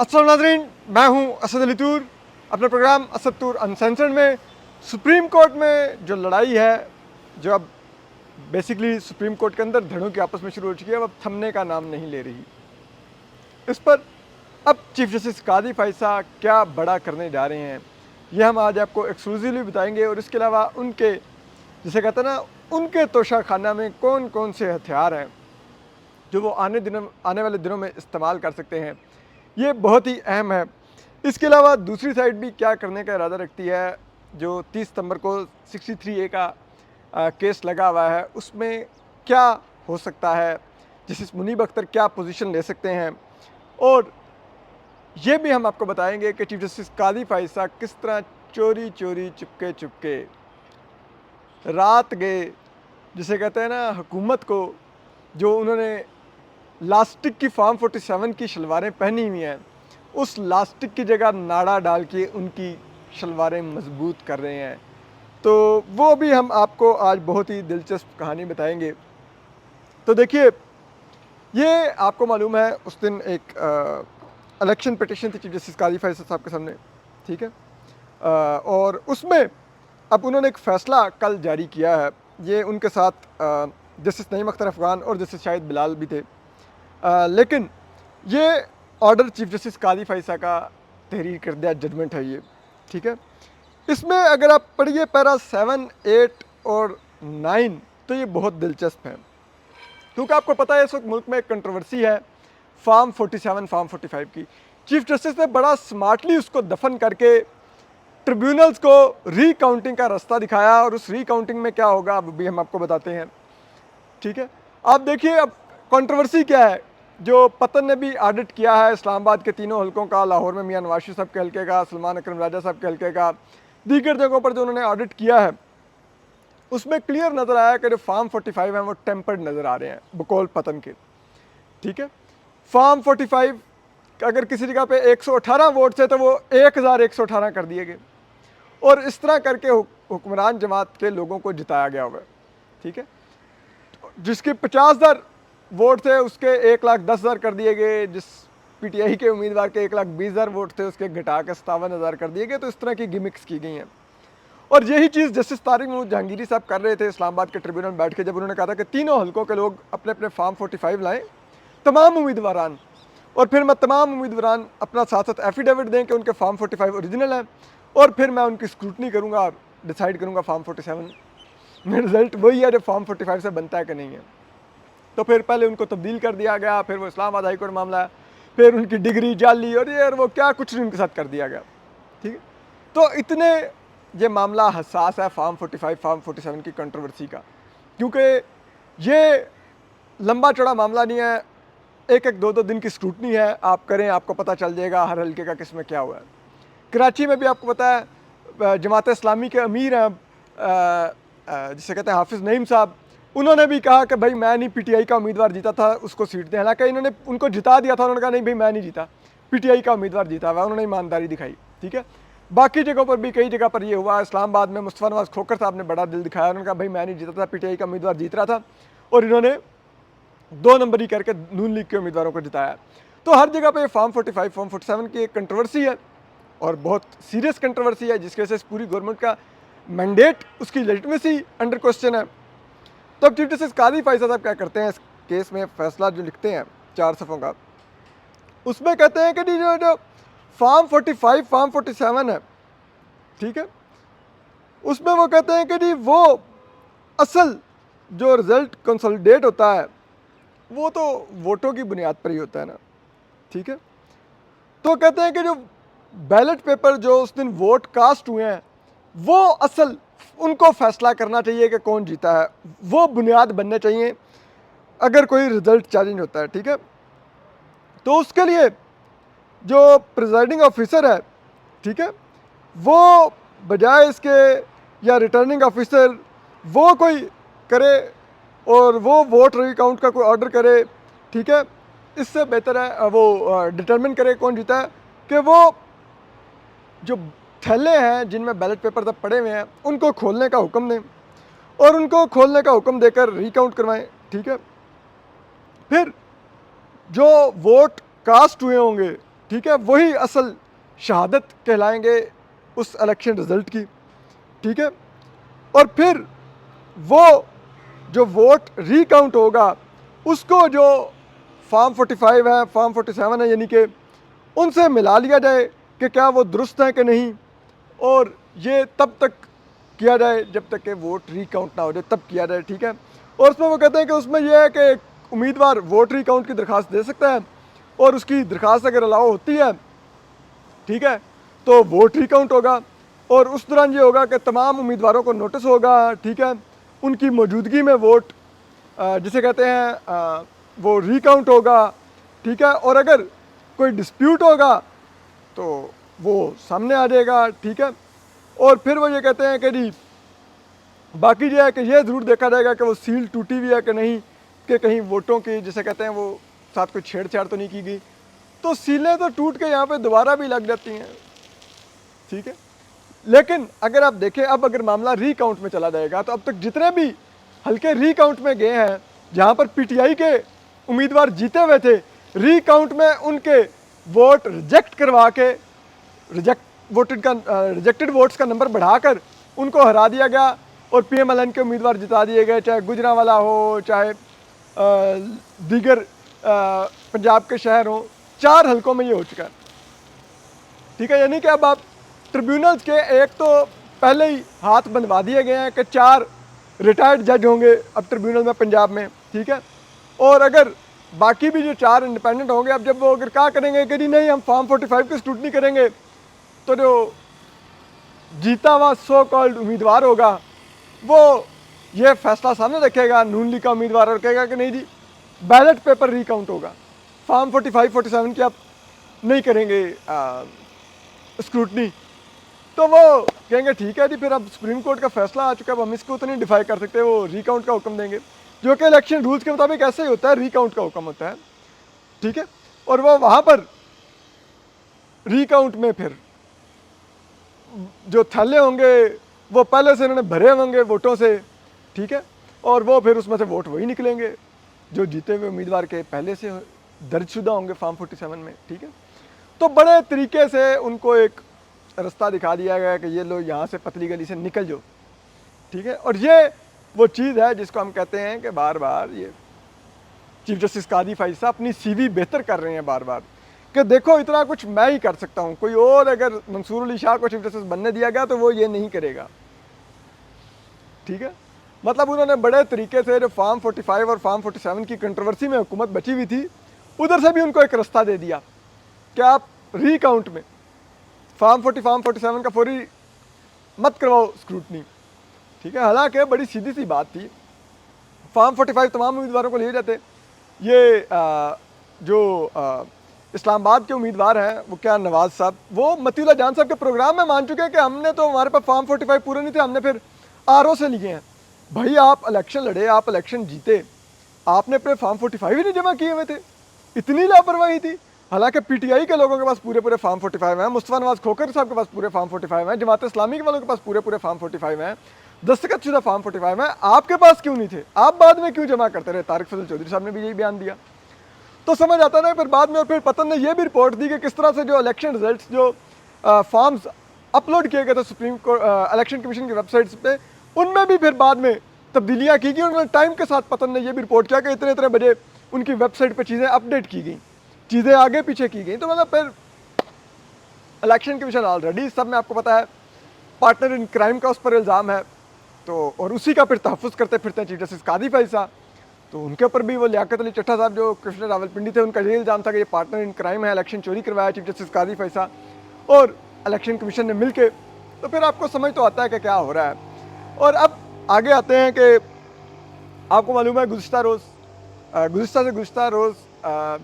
अस्सलाम नाज़रीन, मैं हूं असद अली तूर। अपने प्रोग्राम असद तूर अनसेंसर्ड में सुप्रीम कोर्ट में जो लड़ाई है, जो अब बेसिकली सुप्रीम कोर्ट के अंदर धड़ों की आपस में शुरू हो चुकी है, वो अब थमने का नाम नहीं ले रही। इस पर अब चीफ जस्टिस कादी फाइसा क्या बड़ा करने जा रहे हैं, ये हम आज आपको एक्सक्लूसिवली बताएंगे। और इसके अलावा उनके, जिसे कहते हैं ना, उनके तोशाखाना में कौन कौन से हथियार हैं जो वो आने वाले दिनों में इस्तेमाल कर सकते हैं, ये बहुत ही अहम है। इसके अलावा दूसरी साइड भी क्या करने का इरादा रखती है। जो 30 सितंबर को 63A का केस लगा हुआ है, उसमें क्या हो सकता है, जस्टिस मुनीब अख्तर क्या पोजीशन ले सकते हैं, और ये भी हम आपको बताएंगे कि चीफ जस्टिस कादी फाइसा किस तरह चोरी चोरी चुपके चुपके रात गए, जिसे कहते हैं ना, हुकूमत को, जो उन्होंने लास्टिक की फार्म 47 की शलवारें पहनी हुई हैं, उस लास्टिक की जगह नाड़ा डाल के उनकी शलवारें मजबूत कर रहे हैं। तो वो भी हम आपको आज बहुत ही दिलचस्प कहानी बताएंगे। तो देखिए, ये आपको मालूम है उस दिन एक इलेक्शन पिटिशन थी चीफ जस्टिस कादी फाइसा साहब के सामने, ठीक है। और उसमें अब उन्होंने एक फ़ैसला कल जारी किया है। ये उनके साथ जस्टिस नईम अख्तर अफ़गान और जस्टिस शाहिद बिलाल भी थे। लेकिन ये ऑर्डर चीफ जस्टिस कादी फाइसा का तहरीर करदा जजमेंट है ये, ठीक है। इसमें अगर आप पढ़िए पैरा 7, 8 और 9, तो ये बहुत दिलचस्प है, क्योंकि आपको पता है इस वक्त मुल्क में एक कंट्रोवर्सी है फार्म 47, फार्म 45 की। चीफ जस्टिस ने बड़ा स्मार्टली उसको दफन करके ट्रिब्यूनल्स को रीकाउंटिंग का रास्ता दिखाया, और उस रीकाउंटिंग में क्या होगा अब भी हम आपको बताते हैं, ठीक है। आप देखिए अब कंट्रोवर्सी क्या है। जो पतन ने भी ऑडिट किया है इस्लामाबाद के तीनों हलकों का, लाहौर में मियां नवाज शरीफ साहब के हल्के का, सलमान अकरम राजा साहब के हल्के का, दीगर जगहों पर जो उन्होंने ऑडिट किया है, उसमें क्लियर नज़र आया कि जो फार्म 45 हैं वो टेम्पर्ड नज़र आ रहे हैं बकौल पतन के, ठीक है। फार्म 45 अगर किसी जगह पे 118 वोट थे तो वो 1118 कर दिए गए, और इस तरह करके हुक्मरान जमात के लोगों को जिताया गया हुआ है, ठीक है। जिसके 50,000 वोट थे उसके 1,10,000 कर दिए गए, जिस पीटीआई के उम्मीदवार के 1,20,000 वोट थे उसके घटा के 57,000 कर दिए गए। तो इस तरह की गिमिक्स की गई हैं, और यही चीज़ जस्टिस तारिक महमूद जहांगीरी साहब कर रहे थे इस्लामाबाद के ट्रिब्यूनल में बैठ के, जब उन्होंने कहा था कि तीनों हलकों के लोग अपने अपने फार्म 45 लाएँ, तमाम उम्मीदवारान, और फिर मैं तमाम उम्मीदवारान अपना साथ साथ एफिडेविट दें कि उनके फार्म 45 ओरिजिनल है, और फिर मैं उनकी स्क्रूटनी करूँगा, डिसाइड करूँगा फार्म 47 में रिजल्ट वही है जो फार्म 45 से बनता है कि नहीं है। तो फिर पहले उनको तब्दील कर दिया गया, फिर वो इस्लामाबाद हाई कोर्ट मामला है, फिर उनकी डिग्री जाली और ये और वो क्या कुछ नहीं उनके साथ कर दिया गया, ठीक है। तो इतने ये मामला हसास है फार्म 45, फार्म 47 की कंट्रोवर्सी का, क्योंकि ये लंबा चौड़ा मामला नहीं है, एक एक दो दो दिन की स्क्रूटनी है, आप करें आपको पता चल जाएगा हर हल्के का किस में क्या हुआ है। कराची में भी आपको पता है जमात इस्लामी के अमीर हैं, जिसे कहते हैं हाफिज़ नईम साहब, उन्होंने भी कहा कि भाई मैं नहीं, पीटीआई का उम्मीदवार जीता था उसको सीट दें। हालांकि इन्होंने उनको जिता दिया था, उन्होंने कहा नहीं भाई मैं नहीं जीता, पीटीआई का उम्मीदवार जीता हुआ, उन्होंने ईमानदारी दिखाई, ठीक है। बाकी जगहों पर भी कई जगह पर ये हुआ। इस्लामाबाद में मुस्तफा नवाज खोखर साहब ने बड़ा दिल दिखाया, उन्होंने कहा भाई मैं नहीं जीता था, पीटीआई का उम्मीदवार जीत रहा था, और इन्होंने 2 नंबरी करके नून लीग के उम्मीदवारों को जिताया। तो हर जगह पर फार्म 45, फार्म 47 की एक कंट्रोवर्सी है, और बहुत सीरियस कंट्रोवर्सी है, जिसकी वजह से पूरी गवर्नमेंट का मैंडेट, उसकी लेजिटिमेसी अंडर क्वेश्चन है। तो अब चीफ जस्टिस कादी फाइसा साहब क्या करते हैं इस केस में, फैसला जो लिखते हैं 4 सफ़ों का, उसमें कहते हैं कि जो फार्म 45, फार्म 47 है, ठीक है, उसमें वो कहते हैं कि जी वो असल जो रिज़ल्ट कंसोलिडेट होता है वो तो वोटों की बुनियाद पर ही होता है ना, ठीक है। तो कहते हैं कि जो बैलेट पेपर जो उस दिन वोट कास्ट हुए हैं, वो असल उनको फैसला करना चाहिए कि कौन जीता है, वो बुनियाद बनने चाहिए अगर कोई रिजल्ट चैलेंज होता है, ठीक है। तो उसके लिए जो प्रिजाइडिंग ऑफिसर है, ठीक है, वो बजाय इसके, या रिटर्निंग ऑफिसर, वो कोई करे और वो वोट रिकाउंट का कोई ऑर्डर करे, ठीक है, इससे बेहतर है वो डिटर्मिन करे कौन जीता है, कि वो जो थैले हैं जिनमें बैलेट पेपर तब पड़े हुए हैं उनको खोलने का हुक्म दें, और उनको खोलने का हुक्म देकर रिकाउंट करवाएं, ठीक है। फिर जो वोट कास्ट हुए होंगे ठीक है, वही असल शहादत कहलाएंगे उस इलेक्शन रिज़ल्ट की, ठीक है। और फिर वो जो वोट रिकाउंट होगा उसको जो फॉर्म 45 है, फॉर्म 47 है, यानी कि उनसे मिला लिया जाए कि क्या वो दुरुस्त हैं कि नहीं, और ये तब तक किया जाए जब तक कि वोट रिकाउंट ना हो जाए, तब किया जाए, ठीक है। और उसमें वो कहते हैं कि उसमें यह है कि उम्मीदवार वोट रिकाउंट की दरख्वास्त दे सकता है, और उसकी दरख्वास्त अगर अलाउ होती है, ठीक है, तो वोट रिकाउंट होगा। और उस दौरान ये होगा कि तमाम उम्मीदवारों को नोटिस होगा, ठीक है, उनकी मौजूदगी में वोट जिसे कहते हैं वो रिकाउंट होगा, ठीक है। और अगर कोई डिस्प्यूट होगा तो वो सामने आ जाएगा, ठीक है। और फिर वो ये कहते हैं कि जी बाकी जो है कि ये ज़रूर देखा जाएगा कि वो सील टूटी हुई है कि नहीं, कि कहीं वोटों की जिसे कहते हैं वो साथ कोई छेड़छाड़ तो नहीं की गई। तो सीलें तो टूट के यहाँ पे दोबारा भी लग जाती हैं, ठीक है। लेकिन अगर आप देखें, अब अगर मामला रिकाउंट में चला जाएगा तो अब तक जितने भी हल्के रिकाउंट में गए हैं जहाँ पर पीटीआई के उम्मीदवार जीते हुए थे, रिकाउंट में उनके वोट रिजेक्ट करवा के रिजेक्टेड वोट्स का नंबर बढ़ाकर उनको हरा दिया गया और पीएमएलएन के उम्मीदवार जिता दिए गए, चाहे गुजरांवाला हो, चाहे दीगर पंजाब के शहर हों। 4 हलकों में ये हो चुका है, ठीक है। यानी कि अब आप ट्रिब्यूनल्स के एक तो पहले ही हाथ बनवा दिए गए हैं कि 4 रिटायर्ड जज होंगे अब ट्रिब्यूनल में पंजाब में, ठीक है। और अगर बाकी भी जो 4 इंडिपेंडेंट होंगे, अब जब वो अगर क्या करेंगे कि नहीं हम फॉर्म 45 की स्क्रूटनी करेंगे, तो जो जीता हुआ सो कॉल्ड उम्मीदवार होगा वो ये फैसला सामने रखेगा नून लीग का उम्मीदवार, और कहेगा कि नहीं जी बैलेट पेपर रिकाउंट होगा, फॉर्म 45 47 की आप नहीं करेंगे स्क्रूटनी। तो वो कहेंगे ठीक है जी, फिर अब सुप्रीम कोर्ट का फैसला आ चुका है, अब हम इसको तो नहीं डिफाई कर सकते, वो रिकाउंट का हुक्म देंगे, जो कि इलेक्शन रूल्स के मुताबिक ऐसे ही होता है, रिकाउंट का हुक्म होता है, ठीक है। और वो वहाँ पर रिकाउंट में फिर जो थैले होंगे वो पहले से इन्होंने भरे होंगे वोटों से, ठीक है। और वो फिर उसमें से वोट वही निकलेंगे जो जीते हुए उम्मीदवार के पहले से दर्जशुदा होंगे फॉर्म 47 में, ठीक है। तो बड़े तरीके से उनको एक रास्ता दिखा दिया गया कि ये लोग यहाँ से पतली गली से निकल जाओ, ठीक है। और ये वो चीज़ है जिसको हम कहते हैं कि बार बार ये चीफ जस्टिस कादी फाइज साहब अपनी सीवी बेहतर कर रहे हैं बार बार, कि देखो इतना कुछ मैं ही कर सकता हूँ, कोई और अगर मंसूर अली शाह को चीफ जस्टिस बनने दिया गया तो वो ये नहीं करेगा, ठीक है। मतलब उन्होंने बड़े तरीके से जो फॉर्म 45 और फॉर्म 47 की कंट्रोवर्सी में हुकूमत बची हुई थी, उधर से भी उनको एक रास्ता दे दिया कि आप रिकाउंट में फॉर्म 47 का फौरी मत करवाओ स्क्रूटनी, ठीक है। हालांकि बड़ी सीधी सी बात थी, फॉर्म 45 तमाम उम्मीदवारों को लिए जाते। ये जो इस्लामाबाद के उम्मीदवार हैं वो क्या नवाज साहब, वो मतीउल्लाह जान साहब के प्रोग्राम में मान चुके हैं कि हमने तो हमारे पास फॉर्म 45 पूरे नहीं थे, हमने फिर आरओ से लिए हैं। भाई आप इलेक्शन लड़े, आप इलेक्शन जीते, आपने अपने फॉर्म 45 ही नहीं जमा किए हुए थे, इतनी लापरवाही थी। हालांकि पीटीआई के लोगों के पास पूरे पूरे फॉर्म 45 हैं, मुस्तफा नवाज खोखर साहब के पास पूरे फॉर्म 45 हैं, जमात इस्लामी के वालों के पास पूरे पूरे फॉर्म 45 हैं, दस्तखतशुदा फॉर्म 45 हैं, आपके पास क्यों नहीं थे? आप बाद में क्यों जमा करते रहे? तारिक फजल चौधरी साहब ने भी यही बयान दिया। तो समझ आता ना, फिर बाद में और फिर पतन ने यह भी रिपोर्ट दी कि किस तरह से जो इलेक्शन रिजल्ट्स जो फॉर्म्स अपलोड किए गए थे सुप्रीम कोर्ट इलेक्शन कमीशन की वेबसाइट्स पे, उनमें भी फिर बाद में तब्दीलियाँ की गई। उन्होंने टाइम के साथ पतन ने यह भी रिपोर्ट किया कि इतने इतने बजे उनकी वेबसाइट पर चीज़ें अपडेट की गई, चीज़ें आगे पीछे की गई। तो मतलब फिर इलेक्शन कमीशन ऑलरेडी सब में आपको पता है पार्टनर इन क्राइम का उस पर इल्ज़ाम है, तो और उसी का फिर तहफ़्फ़ुज़ करते फिरते हैं चीफ जस्टिस कादी फाइज साहब। तो उनके ऊपर भी वो लियाकत अली चट्टा साहब जो कृष्ण रावलपिंडी थे, उनका ये इल्ज़ाम था कि ये पार्टनर इन क्राइम है, इलेक्शन चोरी करवाया चीफ जस्टिस कादी फाइज साहब और इलेक्शन कमीशन ने मिल के। तो फिर आपको समझ तो आता है कि क्या हो रहा है। और अब आगे आते हैं कि आपको मालूम है गुज़िश्ता रोज़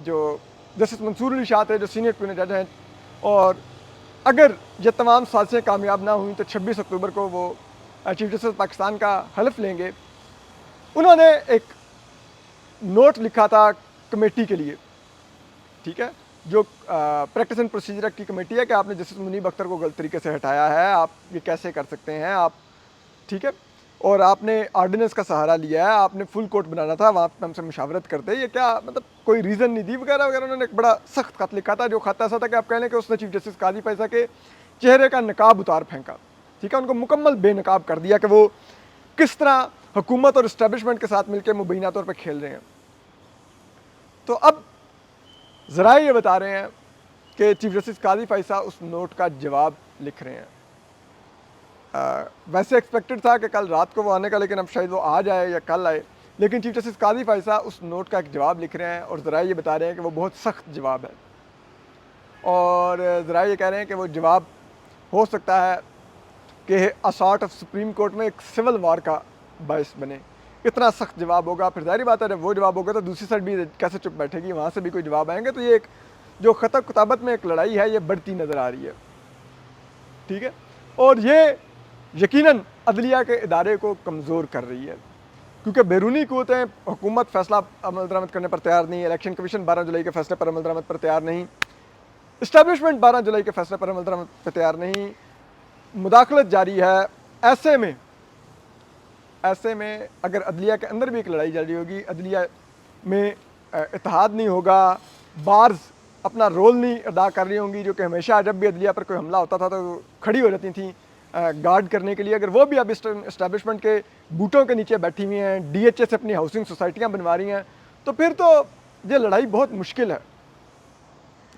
जो जस्टिस मंसूर अली शाह थे जो सीनियर ट्रिब्यूनल जज हैं, और अगर ये तमाम साजिशें कामयाब ना हुई तो 26 अक्टूबर को वो चीफ जस्टिस पाकिस्तान का हलफ लेंगे। उन्होंने एक नोट लिखा था कमेटी के लिए, ठीक है, जो प्रैक्टिस एंड प्रोसीजर एक्ट की कमेटी है कि आपने जस्टिस मुनीब अख्तर को गलत तरीके से हटाया है, आप ये कैसे कर सकते हैं आप, ठीक है। और आपने ऑर्डिनेंस का सहारा लिया है, आपने फुल कोर्ट बनाना था, वहाँ पे हमसे मुशावरत करते, ये क्या मतलब कोई रीज़न नहीं दी वगैरह वगैरह। उन्होंने एक बड़ा सख्त खत लिखा था, जो खत ऐसा था कि आप कह लें कि उसने चीफ जस्टिस काजी फैसला के चेहरे का नकाब उतार फेंका, ठीक है, उनको मुकम्मल बेनकाब कर दिया कि वो किस तरह हुकूमत और इस्टेब्लिशमेंट के साथ मिलकर मुबैना तौर पर खेल रहे हैं। तो अब ज़रा ये बता रहे हैं कि चीफ जस्टिस काजी फैसला उस नोट का जवाब लिख रहे हैं। वैसे एक्सपेक्टेड था कि कल रात को वो आने का, लेकिन अब शायद वो आ जाए या कल आए। लेकिन चीफ जस्टिस काजी फैसला उस नोट का एक जवाब लिख रहे हैं और ज़रा ये बता रहे हैं कि वो बहुत सख्त जवाब है, और ज़रा ये कह रहे हैं कि वो जवाब हो सकता है कि असॉल्ट ऑफ सुप्रीम कोर्ट में एक सिविल वार का बायस बने। इतना सख्त जवाब होगा, फिर ज़ाहिर बात है जब वो जवाब होगा तो दूसरी साइड भी कैसे चुप बैठेगी, वहाँ से भी कोई जवाब आएंगे। तो ये एक जो ख़तब किताबत में एक लड़ाई है, ये बढ़ती नज़र आ रही है, ठीक है, और ये यकीनन अदलिया के इदारे को कमज़ोर कर रही है, क्योंकि बैरूनी क़ुव्वतें हुकूमत फ़ैसला अमल दरामद करने पर तैयार नहीं, इलेक्शन कमीशन 12 जुलाई के फ़ैसले पर अमल दरामद पर तैयार नहीं, इस्टेब्लिशमेंट 12 जुलाई के फ़ैसले पर अमल दरामद पर तैयार नहीं, मुदाखलत जारी है। ऐसे में अगर अदलिया के अंदर भी एक लड़ाई जारी होगी, अदलिया में इत्तेहाद नहीं होगा, बार्स अपना रोल नहीं अदा कर रही होंगी, जो कि हमेशा जब भी अदलिया पर कोई हमला होता था तो खड़ी हो जाती थी गार्ड करने के लिए। अगर वो भी अब इस्टेब्लिशमेंट के बूटों के नीचे बैठी हुई हैं, DHA से अपनी हाउसिंग सोसाइटियाँ बनवा रही हैं, तो फिर तो ये लड़ाई बहुत मुश्किल है।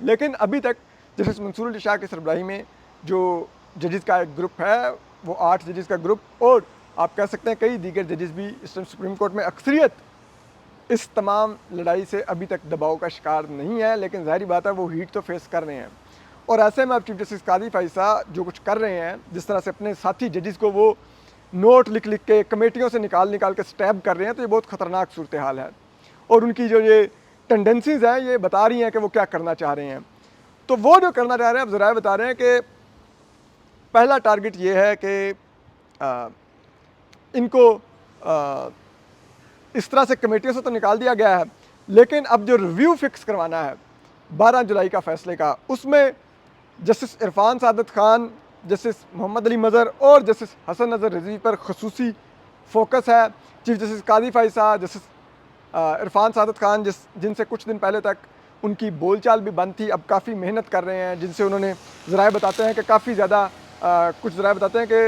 लेकिन अभी तक जस्टिस मंसूर अली शाह की सरबराही में जो जजेस का एक ग्रुप है, वो 8 जजेस का ग्रुप, और आप कह सकते हैं कई दीगर जजेस भी इस टाइम सुप्रीम कोर्ट में अक्सरियत इस तमाम लड़ाई से अभी तक दबाव का शिकार नहीं है। लेकिन ज़ाहिर बात है वो हीट तो फेस कर रहे हैं, और ऐसे में अब चीफ जस्टिस काजी फैसला जो कुछ कर रहे हैं, जिस तरह से अपने साथी जजेस को वो नोट लिख लिख के कमेटियों से निकाल के स्टैब कर रहे हैं, तो ये बहुत ख़तरनाक सूरत हाल है। और उनकी जो ये टेंडेंसीज़ हैं ये बता रही हैं कि वो क्या करना चाह रहे हैं। तो वो जो करना चाह रहे हैं, अब ज़रा बता रहे हैं कि पहला टारगेट ये है कि इनको इस तरह से कमेटियों से तो निकाल दिया गया है, लेकिन अब जो रिव्यू फिक्स करवाना है 12 जुलाई का फ़ैसले का, उसमें जस्टिस इरफान सादत ख़ान, जस्टिस मोहम्मद अली मज़हर और जस्टिस हसन नज़र रिजवी पर खसूसी फोकस है। चीफ जस्टिस काजी फैसला, जस्टिस इरफान सादत ख़ान जिनसे कुछ दिन पहले तक उनकी बोलचाल भी बंद थी, अब काफ़ी मेहनत कर रहे हैं, जिनसे उन्होंने ज़राए बताते हैं कि काफ़ी ज़्यादा कुछ ज़राए बताते हैं कि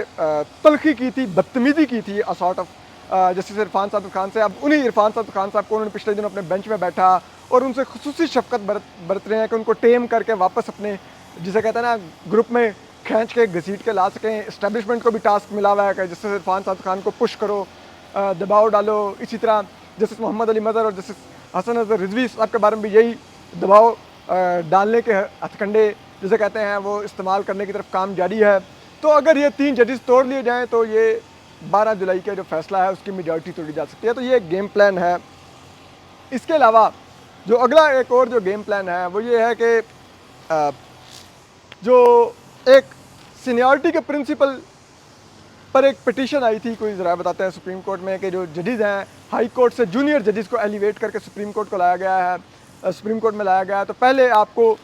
तलखी की थी, बदतमीज़ी की थी असॉर्ट ऑफ जस्टिस इरफान सादत ख़ान से। अब उन्हीं इरफान सादत ख़ान साहब को उन्होंने पिछले दिन अपने बेंच में बैठा और उनसे खुसूसी शफ़क़त बरत रहे हैं कि उनको टेम करके वापस अपने, जिसे कहते हैं ना, ग्रुप में खींच के घसीट के ला सकें। इस्टेब्लिशमेंट को भी टास्क मिला हुआ है कि जस्टिस इरफान सादत ख़ान को पुश करो, दबाव डालो। इसी तरह जस्टिस मोहम्मद अली मज़हर और जस्टिस हसन नज़र रिजवी साहब के बारे में भी यही दबाव डालने के हथकंडे, जिसे कहते हैं, वो इस्तेमाल करने की तरफ काम जारी है। तो अगर ये 3 जजेस तोड़ लिए जाएँ तो ये 12 जुलाई का जो फैसला है उसकी मेजॉरिटी तोड़ी जा सकती है। तो ये एक गेम प्लान है। इसके अलावा जो अगला एक और जो गेम प्लान है वो ये है कि जो एक सीनियरिटी के प्रिंसिपल पर एक पिटीशन आई थी, कोई ज़रा बताते हैं सुप्रीम कोर्ट में, कि जो जजेस हैं हाई कोर्ट से जूनियर जजेस को एलिवेट करके सुप्रीम कोर्ट को लाया गया है, सुप्रीम कोर्ट में लाया गया है। तो पहले आपको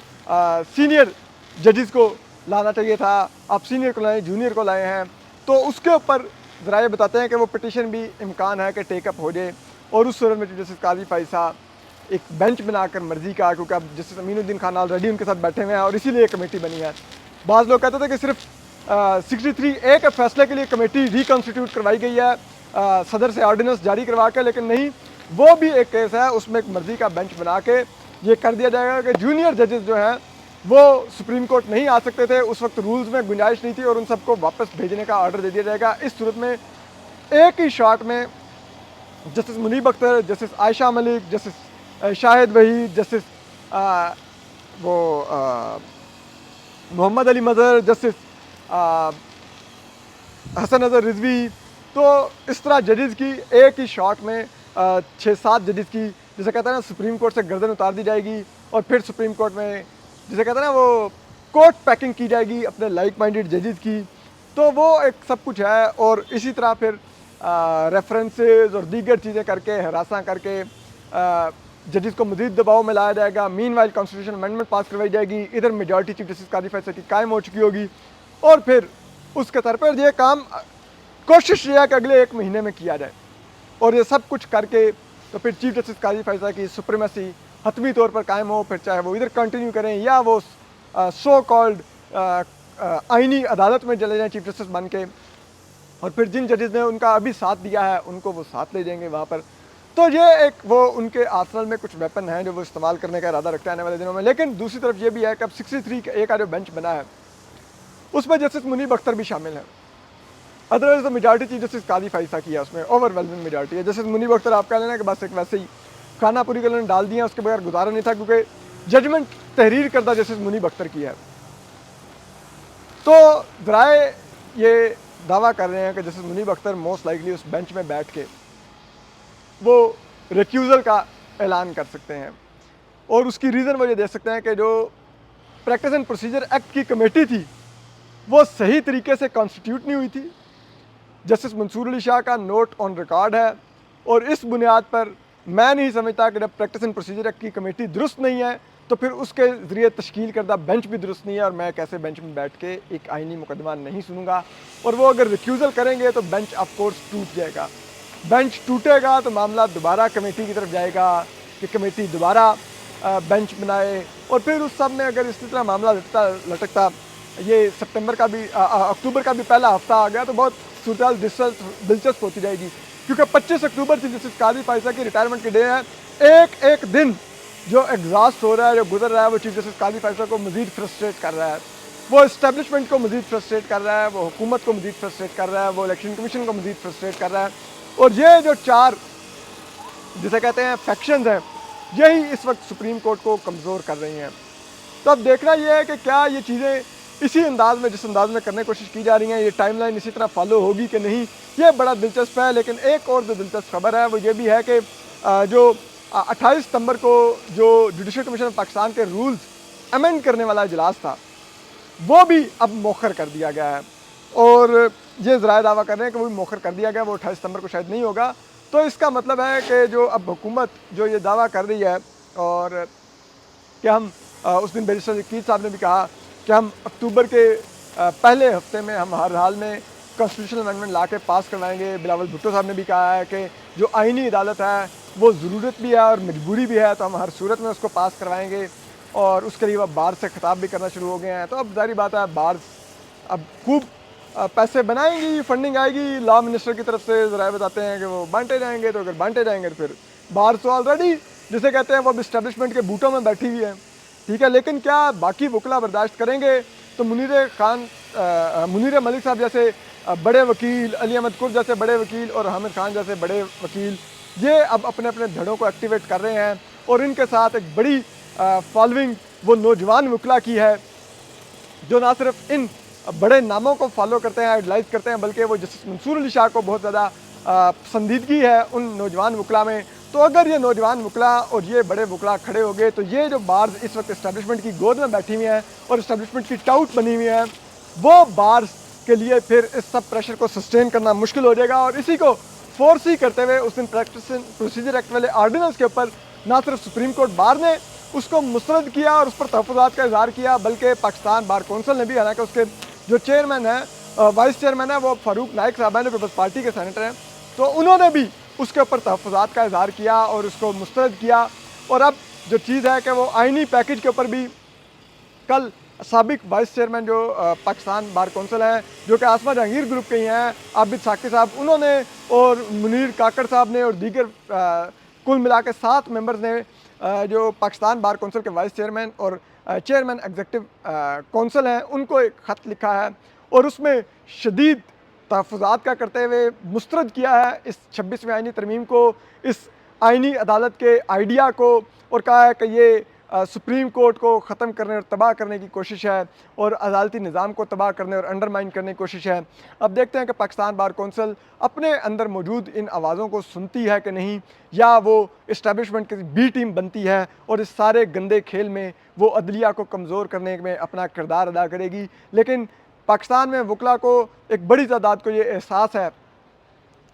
सीनियर जजेस को लाना चाहिए था, आप सीनियर को लाए, जूनियर को लाए हैं। तो उसके ऊपर ज़रा ये बताते हैं कि वो पिटीशन भी इम्कान है कि टेकअप हो जाए, और उस सूरत में जस्टिस काजी फैसला एक बेंच बनाकर मर्जी का, क्योंकि अब जस्टिस अमीनुद्दीन खान ऑलरेडी उनके साथ बैठे हुए हैं और इसीलिए कमेटी बनी है। बाज़ लोग कहते थे कि सिर्फ 63A के फैसले के लिए कमेटी रिकॉन्स्टिट्यूट करवाई गई है सदर से ऑर्डिनेंस जारी करवा के, लेकिन नहीं, वो भी एक केस है, उसमें एक मर्जी का बेंच बना के ये कर दिया जाएगा कि जूनियर जजेस जो हैं वो सुप्रीम कोर्ट नहीं आ सकते थे, उस वक्त रूल्स में गुंजाइश नहीं थी, और उन सबको वापस भेजने का ऑर्डर दे दिया जाएगा। इस सूरत में एक ही शॉट में justice Munib Akhtar, justice Ayesha Malik, justice Shahid Waheed, justice Mohammad Ali Mazhar, justice Hasan Nazar Rizvi, तो इस तरह जजेस की एक ही शॉट में 6-7 जजेस की, जिसे कहते हैं ना, सुप्रीम कोर्ट से गर्दन उतार दी जाएगी, और फिर सुप्रीम कोर्ट में, जिसे कहते हैं ना, वो कोर्ट पैकिंग की जाएगी अपने लाइक माइंडेड जजेस की। तो वो एक सब कुछ है, और इसी तरह फिर रेफरेंसेस और दीगर चीज़ें करके, हरासा करके जजेस को मज़ीद दबाव में लाया जाएगा। मीनवाइल कॉन्स्टिट्यूशन अमेंडमेंट पास करवाई जाएगी, इधर मेजॉरिटी चीफ जस्टिस काजी फैसला की कायम हो चुकी होगी, और फिर उसके तौर पर यह काम कोशिश ये है कि अगले 1 महीने में किया जाए। और ये सब कुछ करके तो फिर चीफ जस्टिस काजी फैसला की सुप्रीमेसी हतमी तौर पर कायम हो, फिर चाहे वो इधर कंटिन्यू करें या वो सो कॉल्ड आइनी अदालत में चले जाएं चीफ जस्टिस बन के, और फिर जिन जजेस ने उनका अभी साथ दिया है उनको वो साथ ले जाएंगे वहाँ पर। तो ये एक वो उनके आर्सेनल में कुछ वेपन हैं जो वो इस्तेमाल करने का इरादा रखते हैं आने वाले दिनों में। लेकिन दूसरी तरफ ये भी है कि अब 63 का एक जो बेंच बना है उसमें जस्टिस मुनीब अख्तर भी शामिल है। अदरवाइज तो मेजॉरिटी चीफ जस्टिस काजी फैसला किया, उसमें ओवरवेलमिंग मेजॉरिटी है। जस्टिस मुनीब अख्तर आप कह लेना कि बस एक वैसे ही खाना पूरी कलर ने डाल दिया, उसके बगैर गुजारा नहीं था, क्योंकि जजमेंट तहरीर करदा जस्टिस मुनीब अख्तर की है। तो ज़राए ये दावा कर रहे हैं कि justice Munib Akhtar most likely उस बेंच में बैठ के वो रिक्यूज़ल का ऐलान कर सकते हैं, और उसकी रीज़न वो ये दे सकते हैं कि जो प्रैक्टिस एंड प्रोसीजर एक्ट की कमेटी थी वो सही तरीके से कॉन्स्टिट्यूट नहीं हुई थी। जस्टिस मंसूर अली शाह का नोट ऑन रिकॉर्ड है, और इस बुनियाद पर मैं नहीं समझता कि जब प्रैक्टिस एंड प्रोसीजर एक्ट की कमेटी दुरुस्त नहीं है तो फिर उसके ज़रिए तश्कील करदा बेंच भी दुरुस्त नहीं है, और मैं कैसे बेंच में बैठ के एक आइनी मुकदमा नहीं सुनूंगा। और वो अगर रिक्यूज़ल करेंगे तो बेंच ऑफ कोर्स टूट जाएगा। बेंच टूटेगा तो मामला दोबारा कमेटी की तरफ जाएगा कि कमेटी दोबारा बेंच बनाए, और फिर उस सब में अगर इसी तरह मामला लटकता ये सितंबर का भी अक्टूबर का भी पहला हफ्ता आ गया तो बहुत सूरत दिलचस्प होती जाएगी, क्योंकि 25 अक्टूबर चीफ जस्टिस काजी फैसला की रिटायरमेंट के डे है। एक एक दिन जो एग्जॉस्ट हो रहा है, जो गुजर रहा है, वो चीफ जस्टिस काजी फैसला को मजीद फ्रस्ट्रेट कर रहा है, वो इस्टेब्लिशमेंट को मजीद फ्रस्ट्रेट कर रहा है, वो हुकूमत को मजीद फ्रस्ट्रेट कर रहा है, वो इलेक्शन कमीशन को मजीद फ्रस्ट्रेट कर रहा है। और ये जो चार जिसे कहते हैं फैक्शंस हैं, यही इस वक्त सुप्रीम कोर्ट को कमज़ोर कर रही हैं। तो अब देखना यह है कि क्या ये चीज़ें इसी अंदाज में जिस अंदाज में करने की कोशिश की जा रही हैं, ये टाइमलाइन इसी तरह फॉलो होगी कि नहीं, ये बड़ा दिलचस्प है। लेकिन एक और जो दिलचस्प खबर है वो ये भी है कि जो 28 सितंबर को जो जुडिशल कमीशन ऑफ पाकिस्तान के रूल्स अमेंड करने वाला इजलास था वो भी अब मौखर कर दिया गया है, और ये ज़राए दावा कर रहे हैं कि वो भी मौखर कर दिया गया, वो 28 सितंबर को शायद नहीं होगा। तो इसका मतलब है कि जो अब हुकूमत जो ये दावा कर रही है, और कि हम उस दिन बैरिस्टर ज़कीर साहब ने भी कहा कि हम अक्टूबर के पहले हफ्ते में हम हर हाल में कॉन्स्टिट्यूशनल अमेंडमेंट ला के पास करवाएंगे। बिलावल भुट्टो साहब ने भी कहा है कि जो आइनी अदालत है वो ज़रूरत भी है और मजबूरी भी है, तो हम हर सूरत में उसको पास करवाएंगे। और उसके लिए वह बार से खिताब भी करना शुरू हो गए हैं। तो अब जारी बात है, बार अब खूब पैसे बनाएंगी, फंडिंग आएगी, लॉ मिनिस्टर की तरफ से ज़रा बताते हैं कि वो बांटे जाएंगे। तो अगर बांटे जाएंगे तो फिर बार तो ऑलरेडी जिसे कहते हैं वो अब इस्टेब्लिशमेंट के बूटों में बैठी हुई है, ठीक है। लेकिन क्या बाकी वकला बर्दाश्त करेंगे? तो मुनीर मलिक साहब जैसे बड़े वकील, अली अहमद कुर जैसे बड़े वकील और हामिद खान जैसे बड़े वकील, ये अब अपने अपने धड़ों को एक्टिवेट कर रहे हैं, और इनके साथ एक बड़ी फॉलोइंग वो नौजवान वकला की है जो ना सिर्फ इन बड़े नामों को फॉलो करते हैं, आइडलाइज करते हैं, बल्कि वो जस्टिस मंसूर अली शाह को बहुत ज़्यादा पसंदीदगी है उन नौजवान वकला में। तो अगर ये नौजवान वकला और ये बड़े वकला खड़े हो गए तो ये जो बार्स इस वक्त इस्टेब्लिशमेंट की गोद में बैठी हुई हैं और इस्टेब्लिशमेंट की टाउट बनी हुई हैं, वो बार्स के लिए फिर इस सब प्रेशर को सस्टेन करना मुश्किल हो जाएगा। और इसी को फोर्स ही करते हुए उस दिन प्रैक्टिस एंड प्रोसीजर एक्ट वाले आर्डिनेंस के ऊपर ना सिर्फ सुप्रीम कोर्ट बार ने उसको मुस्तरद किया और उस पर तहफ़्फ़ुज़ात का इज़हार किया, बल्कि पाकिस्तान बार कौंसिल ने भी, हालांकि उसके जो चेयरमैन है वाइस चेयरमैन है वो फारूक नाइक साहब हैं जो पीपल्स पार्टी के सेनेटर हैं, तो उन्होंने भी उसके ऊपर तहफ़्फ़ुज़ात का इज़हार किया और उसको मुस्तरद किया। और अब जो चीज़ है कि वो आइनी पैकेज के ऊपर भी कल साबिक वाइस चेयरमैन जो पाकिस्तान बार कौंसिल है जो कि आसमा जहांगीर ग्रुप के ही हैं, आबिद साकी साहब, उन्होंने और मुनीर काकड़ साहब ने और दीगर कुल मिला के 7 मेंबर्स ने जो पाकिस्तान बार कौंसिल के वाइस चेयरमैन और चेयरमैन एग्जीक्यूटिव कौंसिल हैं उनको एक ख़त लिखा है और उसमें शदीद तहफ़्फ़ुज़ात का करते हुए मुस्तरद किया है इस 26वीं आइनी तरमीम को, इस आइनी अदालत के आइडिया को, और कहा है कि ये सुप्रीम कोर्ट को ख़त्म करने और तबाह करने की कोशिश है और अदालती निज़ाम को तबाह करने और अंडरमाइन करने की कोशिश है। अब देखते हैं कि पाकिस्तान बार कौंसिल अपने अंदर मौजूद इन आवाज़ों को सुनती है कि नहीं, या वो इस्टेब्लिशमेंट की बी टीम बनती है और इस सारे गंदे खेल में वो अदलिया को कमज़ोर करने में अपना किरदार अदा करेगी। लेकिन पाकिस्तान में वकला को एक बड़ी तादाद को ये एहसास है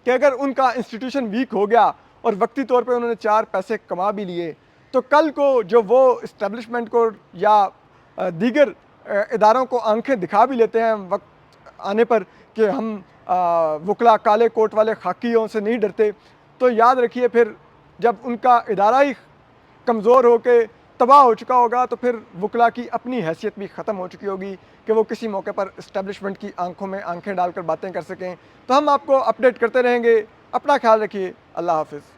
कि अगर उनका इंस्टीट्यूशन वीक हो गया और वक्ती तौर पे उन्होंने 4 पैसे कमा भी लिए, तो कल को जो वो इस्टेब्लिशमेंट को या दीगर इदारों को आंखें दिखा भी लेते हैं वक्त आने पर कि हम वकला काले कोट वाले खाकियों से नहीं डरते, तो याद रखिए फिर जब उनका इदारा ही कमज़ोर होके तबाह हो चुका होगा तो फिर वकला की अपनी हैसियत भी ख़त्म हो चुकी होगी कि वो किसी मौके पर इस्टेब्लिशमेंट की आंखों में आंखें डालकर बातें कर सकें। तो हम आपको अपडेट करते रहेंगे। अपना ख्याल रखिए। अल्लाह हाफ़िज़।